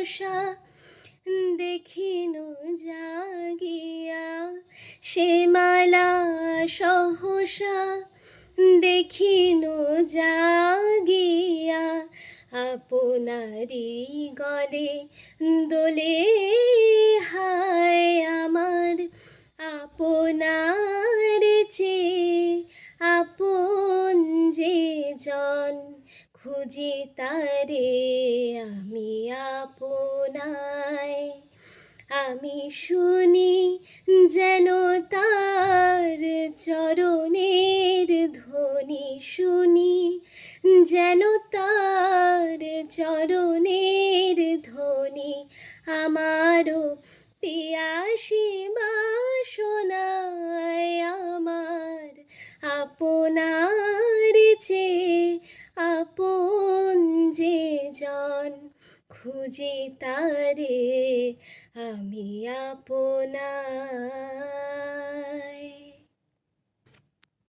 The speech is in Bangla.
সহসা দেখিনু জাগিয়া, সে মালা সহসা দেখিনু জাগিয়া, আপনারি গলে দোলে হায় আমার, আপনার চেয়ে আপন যে জন, খুঁজি তারে আমি আপনায়। আমি শুনি যেন তার চরণের ধ্বনি, শুনি যেন তার চরণের ধ্বনি, আমারও পিয়াসী বাসনায় আমার, আপনার চেয়ে আপন যে জন, খুঁজি তারে আমি আপনায়।